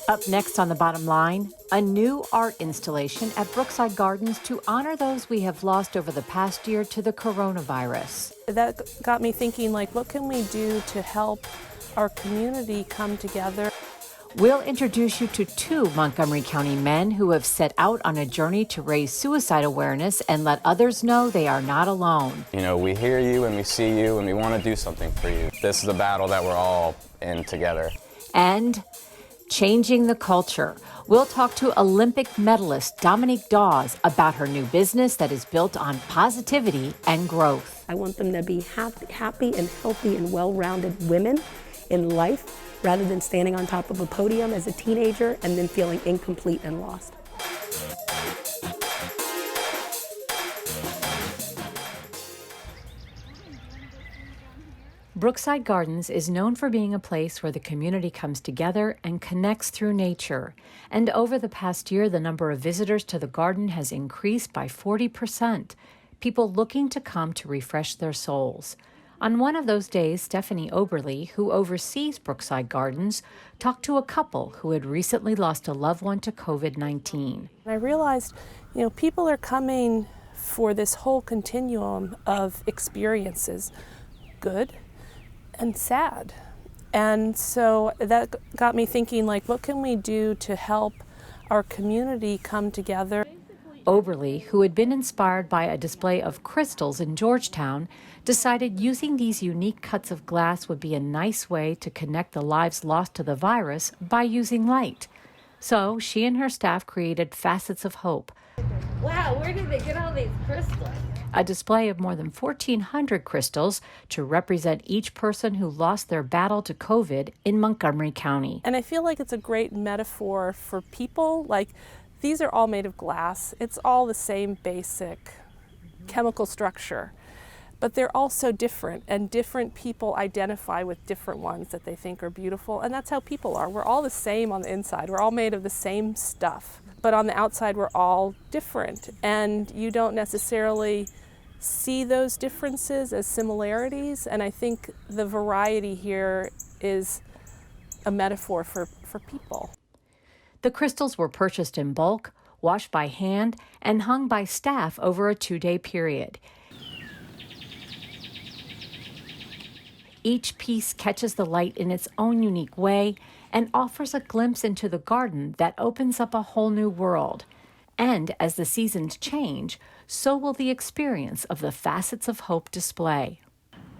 Up next on The Bottom Line, a new art installation at Brookside Gardens to honor those we have lost over the past year to the coronavirus. That got me thinking, like, what can we do to help our community come together? We'll introduce you to two Montgomery County men who have set out on a journey to raise suicide awareness and let others know they are not alone. You know, we hear you and we see you and we want to do something for you. This is a battle that we're all in together. And changing the culture. We'll talk to Olympic medalist Dominique Dawes about her new business that is built on positivity and growth. I want them to be happy and healthy and well-rounded women in life, rather than standing on top of a podium as a teenager and then feeling incomplete and lost. Brookside Gardens is known for being a place where the community comes together and connects through nature. And over the past year, the number of visitors to the garden has increased by 40%. People looking to come to refresh their souls. On one of those days, Stephanie Oberly, who oversees Brookside Gardens, talked to a couple who had recently lost a loved one to COVID-19. I realized, people are coming for this whole continuum of experiences, good and sad. And so that got me thinking, like, what can we do to help our community come together? Oberly, who had been inspired by a display of crystals in Georgetown, decided using these unique cuts of glass would be a nice way to connect the lives lost to the virus by using light. So she and her staff created Facets of Hope. Wow, where did they get all these crystals? A display of more than 1,400 crystals to represent each person who lost their battle to COVID in Montgomery County. And I feel like it's a great metaphor for people. Like, these are all made of glass. It's all the same basic chemical structure, but they're all so different, and different people identify with different ones that they think are beautiful, and that's how people are. We're all the same on the inside. We're all made of the same stuff, but on the outside we're all different, and you don't necessarily see those differences as similarities, and I think the variety here is a metaphor for people. The crystals were purchased in bulk, washed by hand, and hung by staff over a 2-day period. Each piece catches the light in its own unique way and offers a glimpse into the garden that opens up a whole new world. And as the seasons change, so will the experience of the Facets of Hope display.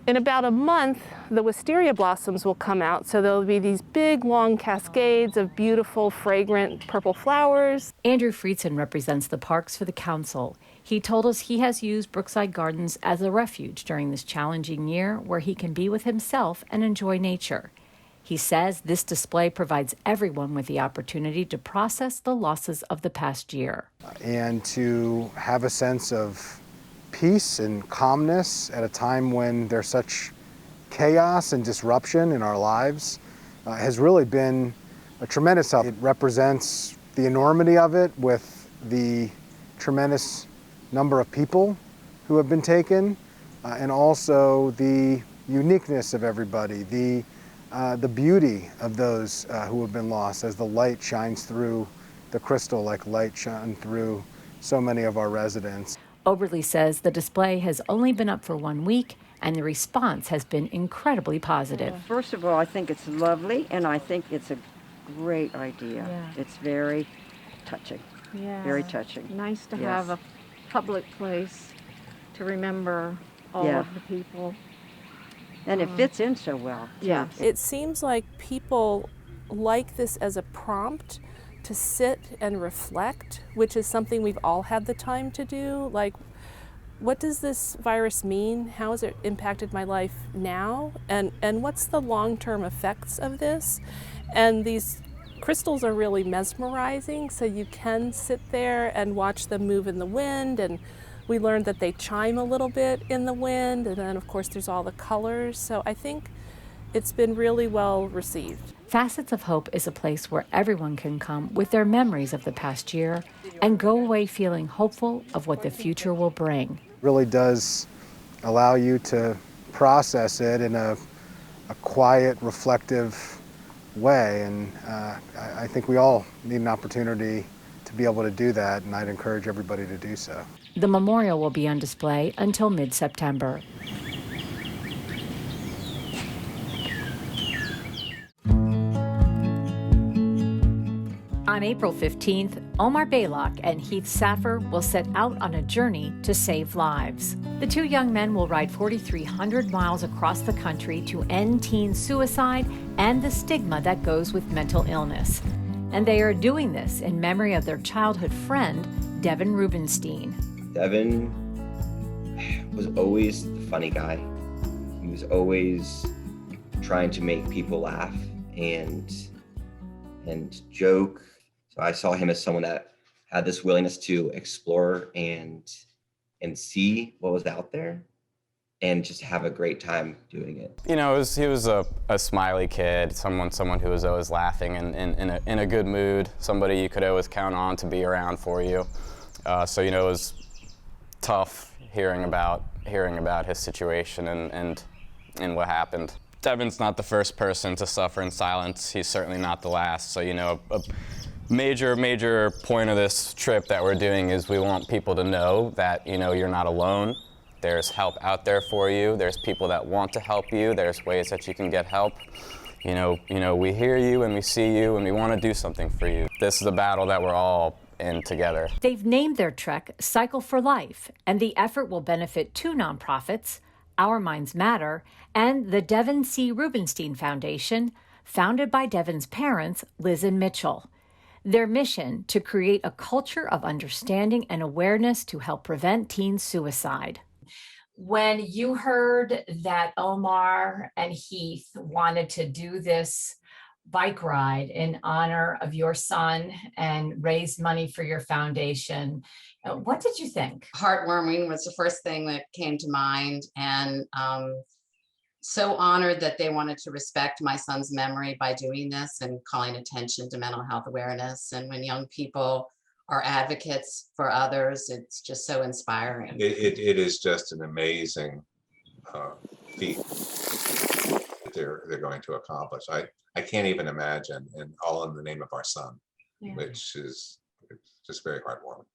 In about a month, the wisteria blossoms will come out, so there'll be these big, long cascades of beautiful, fragrant purple flowers. Andrew Friedson represents the parks for the council. He told us he has used Brookside Gardens as a refuge during this challenging year where he can be with himself and enjoy nature. He says this display provides everyone with the opportunity to process the losses of the past year. And to have a sense of peace and calmness at a time when there's such chaos and disruption in our lives has really been a tremendous help. It represents the enormity of it with the tremendous number of people who have been taken and also the uniqueness of everybody, the beauty of those who have been lost as the light shines through the crystal like light shone through so many of our residents. Oberly says the display has only been up for 1 week and the response has been incredibly positive. First of all, I think it's lovely, and I think it's a great idea. Yeah. It's very touching. Yeah. Very touching. Nice to have a public place to remember all of the people. And it fits in so well. Yeah. It seems like people like this as a prompt to sit and reflect, which is something we've all had the time to do. Like, what does this virus mean? How has it impacted my life now? And what's the long-term effects of this? And these crystals are really mesmerizing, so you can sit there and watch them move in the wind, and we learned that they chime a little bit in the wind, and then of course there's all the colors. So I think it's been really well received. Facets of Hope is a place where everyone can come with their memories of the past year and go away feeling hopeful of what the future will bring. It really does allow you to process it in a quiet, reflective way. And I think we all need an opportunity to be able to do that, and I'd encourage everybody to do so. The memorial will be on display until mid-September. On April 15th, Omar Baylock and Heath Saffer will set out on a journey to save lives. The two young men will ride 4,300 miles across the country to end teen suicide and the stigma that goes with mental illness. And they are doing this in memory of their childhood friend, Devin Rubenstein. Devin was always the funny guy. He was always trying to make people laugh and joke. So I saw him as someone that had this willingness to explore and see what was out there and just have a great time doing it. You know, he was a smiley kid, someone who was always laughing and in a good mood, somebody you could always count on to be around for you. So, you know, it was tough hearing about his situation and what happened. Devin's not the first person to suffer in silence. He's certainly not the last. So, you know, a major point of this trip that we're doing is we want people to know that, you know, you're not alone. There's help out there for you. There's people that want to help you. There's ways that you can get help. You know, we hear you and we see you and we want to do something for you. This is a battle that we're all in together. They've named their trek Cycle for Life, and the effort will benefit two nonprofits, Our Minds Matter and the Devin C. Rubenstein Foundation, founded by Devin's parents, Liz and Mitchell. Their mission to create a culture of understanding and awareness to help prevent teen suicide. When you heard that Omar and Heath wanted to do this bike ride in honor of your son and raise money for your foundation, what did you think? Heartwarming was the first thing that came to mind, and so honored that they wanted to respect my son's memory by doing this and calling attention to mental health awareness. And when young people are advocates for others, it's just so inspiring. It is just an amazing feat that they're going to accomplish. I can't even imagine, and all in the name of our son, which is just very heartwarming.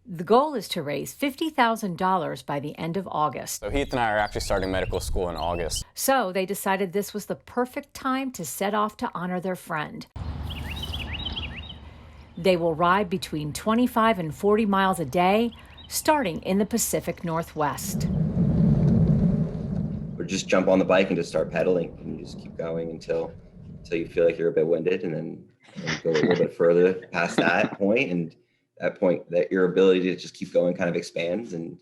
The goal is to raise $50,000 by the end of August. So Heath and I are actually starting medical school in August. So they decided this was the perfect time to set off to honor their friend. They will ride between 25 and 40 miles a day, starting in the Pacific Northwest. Or just jump on the bike and just start pedaling and you just keep going until you feel like you're a bit winded, and then go a little bit further past that point, and that point that your ability to just keep going kind of expands, and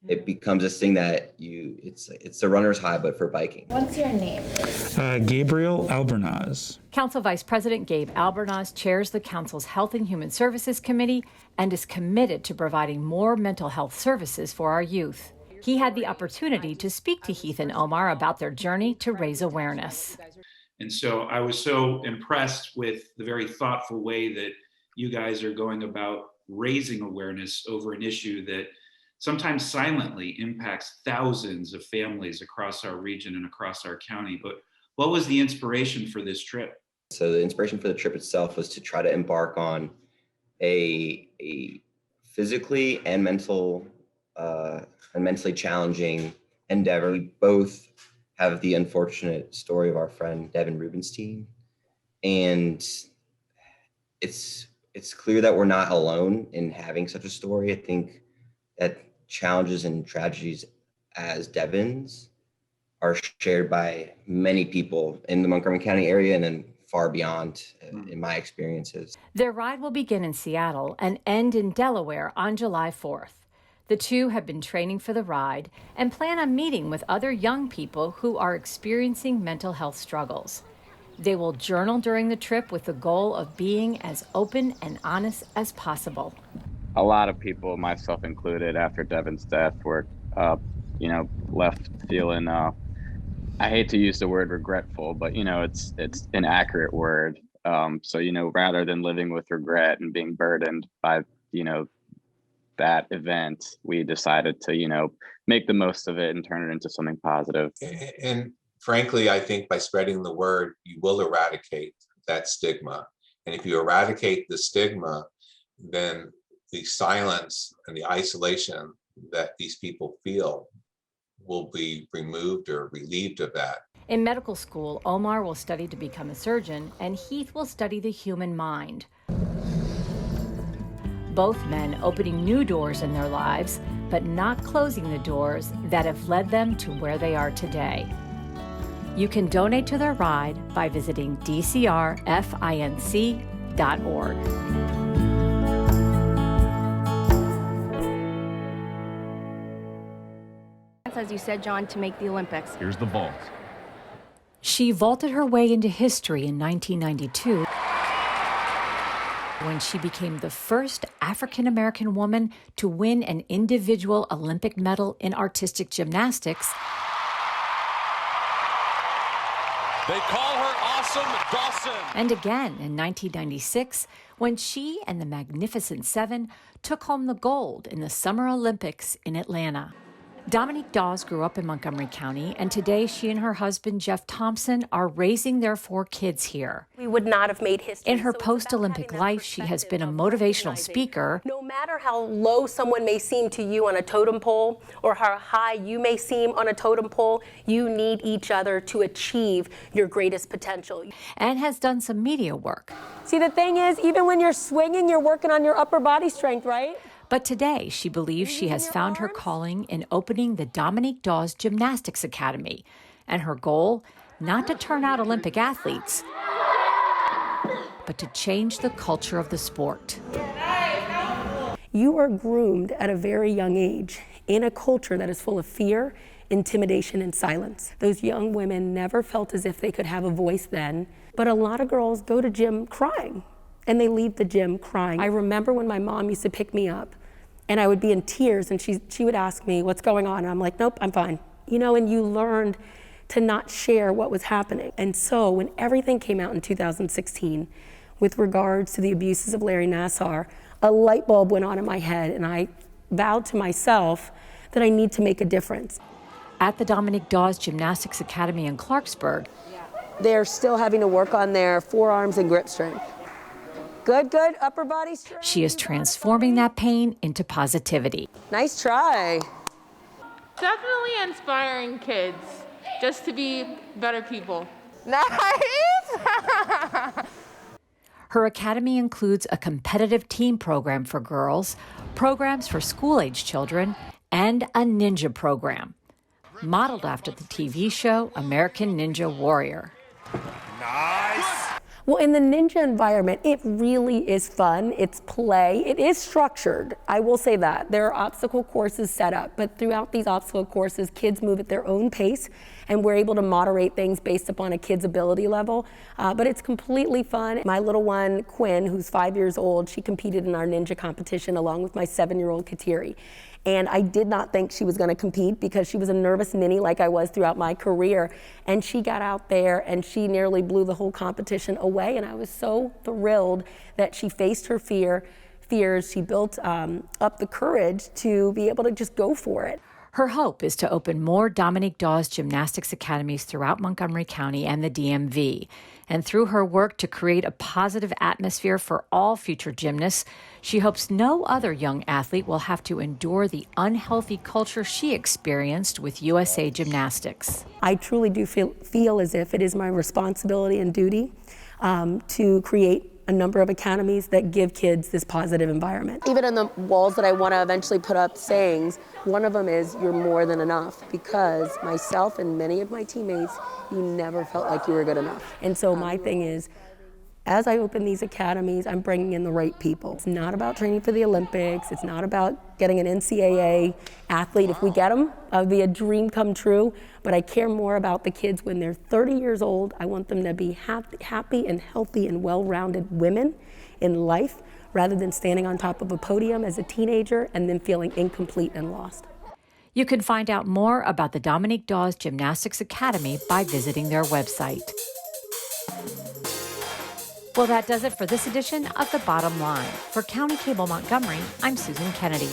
it becomes this thing that it's a runner's high, but for biking. What's your name? Gabriel Albornoz. Council Vice President Gabe Albornoz chairs the Council's Health and Human Services Committee and is committed to providing more mental health services for our youth. He had the opportunity to speak to Heath and Omar about their journey to raise awareness. And so I was so impressed with the very thoughtful way that you guys are going about raising awareness over an issue that sometimes silently impacts thousands of families across our region and across our county. But what was the inspiration for this trip? So the inspiration for the trip itself was to try to embark on a physically and mentally challenging endeavor. We both have the unfortunate story of our friend Devin Rubenstein, and it's clear that we're not alone in having such a story. I think that challenges and tragedies as Devin's are shared by many people in the Montgomery County area and then far beyond, in my experiences. Their ride will begin in Seattle and end in Delaware on July 4th. The two have been training for the ride and plan on meeting with other young people who are experiencing mental health struggles. They will journal during the trip with the goal of being as open and honest as possible. A lot of people, myself included, after Devin's death were, left feeling, I hate to use the word regretful, but, it's an accurate word. So, rather than living with regret and being burdened by, that event, we decided to, make the most of it and turn it into something positive. And frankly, I think by spreading the word, you will eradicate that stigma. And if you eradicate the stigma, then the silence and the isolation that these people feel will be removed or relieved of that. In medical school, Omar will study to become a surgeon, and Heath will study the human mind. Both men opening new doors in their lives, but not closing the doors that have led them to where they are today. You can donate to their ride by visiting dcrfinc.org. As you said, John, to make the Olympics. Here's the vault. She vaulted her way into history in 1992 when she became the first African-American woman to win an individual Olympic medal in artistic gymnastics. They call her Awesome Dawson. And again in 1996 when she and the Magnificent Seven took home the gold in the Summer Olympics in Atlanta. Dominique Dawes grew up in Montgomery County, and today she and her husband, Jeff Thompson, are raising their 4 kids here. We would not have made history. In her post-Olympic life, she has been a motivational speaker. No matter how low someone may seem to you on a totem pole or how high you may seem on a totem pole, you need each other to achieve your greatest potential. And has done some media work. See, the thing is, even when you're swinging, you're working on your upper body strength, right? But today, she believes she has found her calling in opening the Dominique Dawes Gymnastics Academy. And her goal, not to turn out Olympic athletes, but to change the culture of the sport. You are groomed at a very young age in a culture that is full of fear, intimidation, and silence. Those young women never felt as if they could have a voice then, but a lot of girls go to gym crying. And they leave the gym crying. I remember when my mom used to pick me up and I would be in tears and she would ask me, what's going on? And I'm like, nope, I'm fine. You know, and you learned to not share what was happening. And so when everything came out in 2016 with regards to the abuses of Larry Nassar, a light bulb went on in my head and I vowed to myself that I need to make a difference. At the Dominique Dawes Gymnastics Academy in Clarksburg, they're still having to work on their forearms and grip strength. Good, good, upper body strength. She is transforming that pain into positivity. Nice try. Definitely inspiring kids just to be better people. Nice! Her academy includes a competitive team program for girls, programs for school-age children, and a ninja program, modeled after the TV show American Ninja Warrior. Nice. Well, in the ninja environment, it really is fun. It's play. It is structured. I will say that. There are obstacle courses set up, but throughout these obstacle courses, kids move at their own pace, and we're able to moderate things based upon a kid's ability level. But it's completely fun. My little one, Quinn, who's 5 years old, she competed in our ninja competition along with my 7-year-old Kateri. And I did not think she was going to compete because she was a nervous ninny like I was throughout my career. And she got out there and she nearly blew the whole competition away. And I was so thrilled that she faced her fears. She built up the courage to be able to just go for it. Her hope is to open more Dominique Dawes Gymnastics Academies throughout Montgomery County and the DMV. And through her work to create a positive atmosphere for all future gymnasts, she hopes no other young athlete will have to endure the unhealthy culture she experienced with USA Gymnastics. I truly do feel as if it is my responsibility and duty to create a number of academies that give kids this positive environment. Even on the walls that I want to eventually put up sayings, one of them is, you're more than enough, because myself and many of my teammates, you never felt like you were good enough. And so my thing is, as I open these academies, I'm bringing in the right people. It's not about training for the Olympics. It's not about getting an NCAA athlete. If we get them, it'll be a dream come true. But I care more about the kids when they're 30 years old. I want them to be happy and healthy and well-rounded women in life, rather than standing on top of a podium as a teenager and then feeling incomplete and lost. You can find out more about the Dominique Dawes Gymnastics Academy by visiting their website. Well, that does it for this edition of The Bottom Line. For County Cable Montgomery, I'm Susan Kennedy.